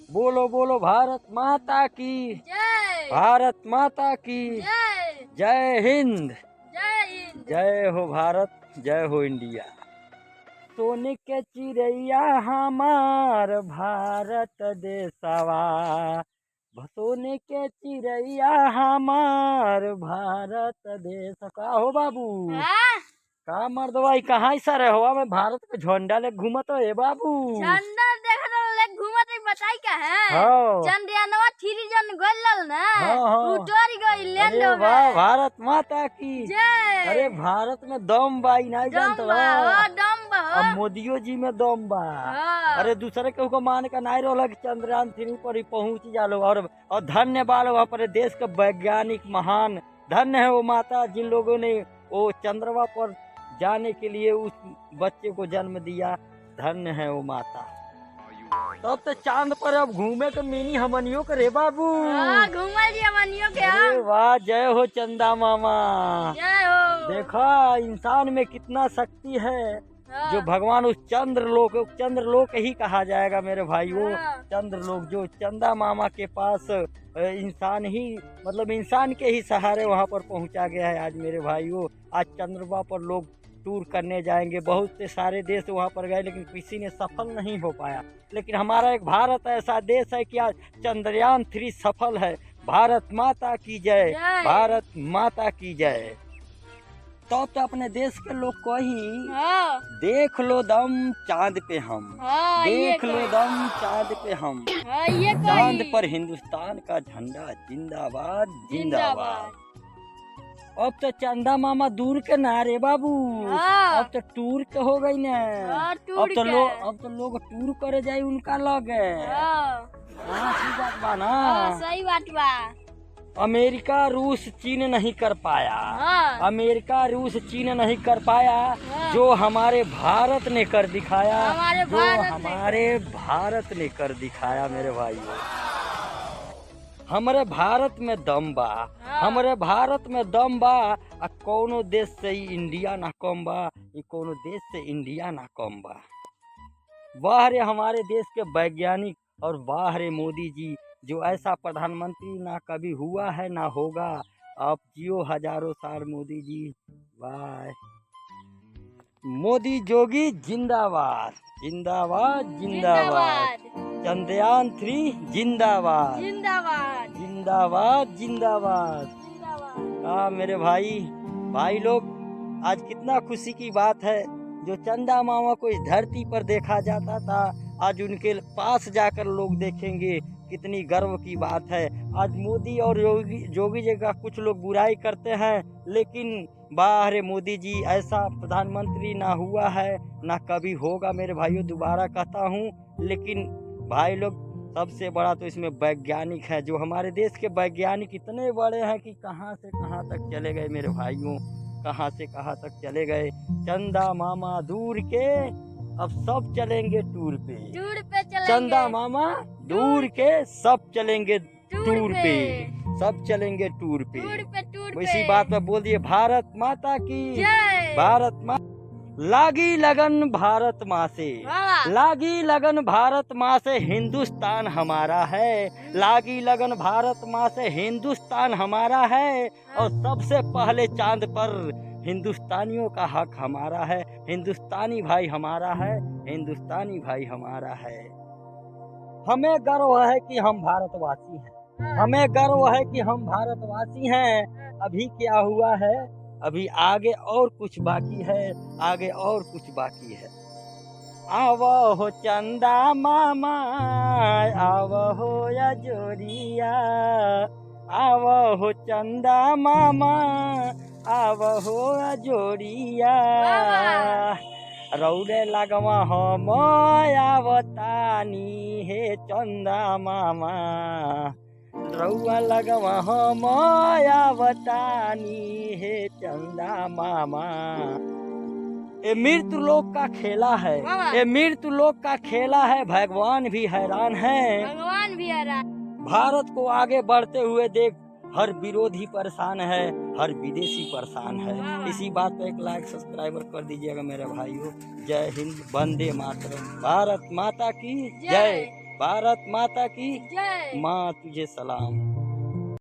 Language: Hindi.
बोलो बोलो भारत माता की। जय भारत माता की। जय जय हिंद। जय हिंद। जय हो भारत, जय हो इंडिया। सोने के चिड़ैया हमार भारत देशवा, सोने के चिड़ैया हमार भारत देश का हो बाबू। हाँ? का मर्दवाई कहाँ सर हवा में भारत के झंडा ले घूमत है बाबू। झंडा देखा तो ले घूमत है, बताई का है? हाँ चंद्रयानवा 3 जन गइल ना। हाँ हाँ। उतर गई लैंड अरे हो वाह, गए। भारत माता की जय। अरे भारत में दम बा, ई नहीं जानत डम्बा हो डम्बा अब हो। मोदियो जी में दम बा। हाँ। अरे दूसरे के को मान के नहीं रहल कि चंद्रयान 3 पर ही पहुंच जालो। और धन्य बाल वहाँ पर देश के वैज्ञानिक महान, धन्य है वो माता जिन लोगों ने वो चंद्रमा पर जाने के लिए उस बच्चे को जन्म दिया। धन्य है वो माता। तब तो चांद पर अब घूमे के मिनी हमनियों के रे बाबू। हाँ, घूमल जी हमनियों के अरे हम। वाह, जय हो चंदा मामा। जय हो। देखा इंसान में कितना शक्ति है। हाँ। जो भगवान उस चंद्रलोक ही कहा जाएगा मेरे भाइयों। हाँ। चंद्रलोक जो चंदा मामा के पास इंसान ही मतलब इंसान के ही सहारे वहाँ पर पहुँचा गया है आज मेरे भाइयों। आज चंद्रमा पर लोग टूर करने जाएंगे, बहुत से सारे देश वहाँ पर गए लेकिन किसी ने सफल नहीं हो पाया। लेकिन हमारा एक भारत ऐसा देश है कि आज चंद्रयान 3 सफल है। भारत माता की जय, जय। भारत माता की जय। तो अपने देश के लोग को ही हाँ। देख लो दम चांद पे हम। हाँ, देख ये लो कोई। दम चांद पे हम। हाँ, ये चांद कोई। पर हिंदुस्तान का झंडा जिंदाबाद जिंदाबाद। अब तो चंदा मामा दूर के ना रे बाबू। हाँ। अब तो टूर के हो गई ने। हाँ, अब टूर तो के। लोग टूर करे जाए उनका लगे। हाँ। हाँ, की बात बा ना। हाँ, सही बात बा। अमेरिका रूस चीन नहीं कर पाया। हाँ। अमेरिका रूस चीन नहीं कर पाया। हाँ। जो हमारे भारत ने कर दिखाया। हमारे जो भारत ने हमारे भारत ने कर दिखाया मेरे भाइयों। हमारे भारत में दम बा। हाँ। हमारे भारत में दम बा। आ कोनो देश से ही इंडिया ना कम बा। ये कोनो देश से इंडिया ना कम बा। वाह रे हमारे देश के वैज्ञानिक और वाह रे मोदी जी, जो ऐसा प्रधानमंत्री ना कभी हुआ है ना होगा। आप जियो हजारों साल मोदी जी। वाह मोदी जोगी जिंदाबाद जिंदाबाद जिंदाबाद। जिंदाबाद चंद्रयान 3 जिंदाबाद जिंदाबाद जिंदाबाद जिंदाबाद। जिंदाबाद। हाँ मेरे भाई लोग, आज कितना खुशी की बात है। जो चंदा मामा को इस धरती पर देखा जाता था, आज उनके पास जाकर लोग देखेंगे, कितनी गर्व की बात है। आज मोदी और जोगी जी का कुछ लोग बुराई करते हैं, लेकिन वाह रे मोदी जी, ऐसा प्रधानमंत्री ना हुआ है ना कभी होगा मेरे भाइयों। दोबारा कहता हूँ, लेकिन भाई लोग सबसे बड़ा तो इसमें वैज्ञानिक है। जो हमारे देश के वैज्ञानिक इतने बड़े हैं कि कहाँ से कहाँ तक चले गए मेरे भाइयों, कहाँ से कहाँ तक चले गए। चंदा मामा दूर के अब सब चलेंगे टूर पे। टूर पे चलेंगे। चंदा मामा दूर के सब चलेंगे टूर पे। पे। सब चलेंगे टूर पे। टूर पे। इसी बात में बोल दिए भारत माता की जय। भारत माँ। लागी लगन भारत माँ से। हाँ। लागी लगन भारत माँ से हिंदुस्तान हमारा है। लागी लगन भारत माँ से हिंदुस्तान हमारा है। और सबसे पहले चांद पर हिंदुस्तानियों का हक हमारा है। हिंदुस्तानी भाई हमारा है। हिंदुस्तानी भाई हमारा है। हमें गर्व है कि हम भारतवासी हैं। हमें गर्व है कि हम भारतवासी हैं। अभी क्या हुआ है, अभी आगे और कुछ बाकी है। आगे और कुछ बाकी है। आवो हो चंदा मामा, आवो हो या जोरिया। आवो हो चंदा मामा, आवो हो या जोरिया। रौरे लगवा हम आवतानी हे चंदा मामा। रउआ लगवा हम आवतानी हे चंदा मामा। ये मृत्यु लोक का खेला है। ये मृत्यु लोक का खेला है। भगवान भी हैरान है। भगवान भी हैरान। भारत को आगे बढ़ते हुए देख, हर विरोधी परेशान है, हर विदेशी परेशान है। इसी बात पे एक लाइक सब्सक्राइबर कर दीजिएगा मेरे भाइयों। जय हिंद, वंदे मातरम। भारत माता की जय। भारत माता की जय। माँ तुझे सलाम।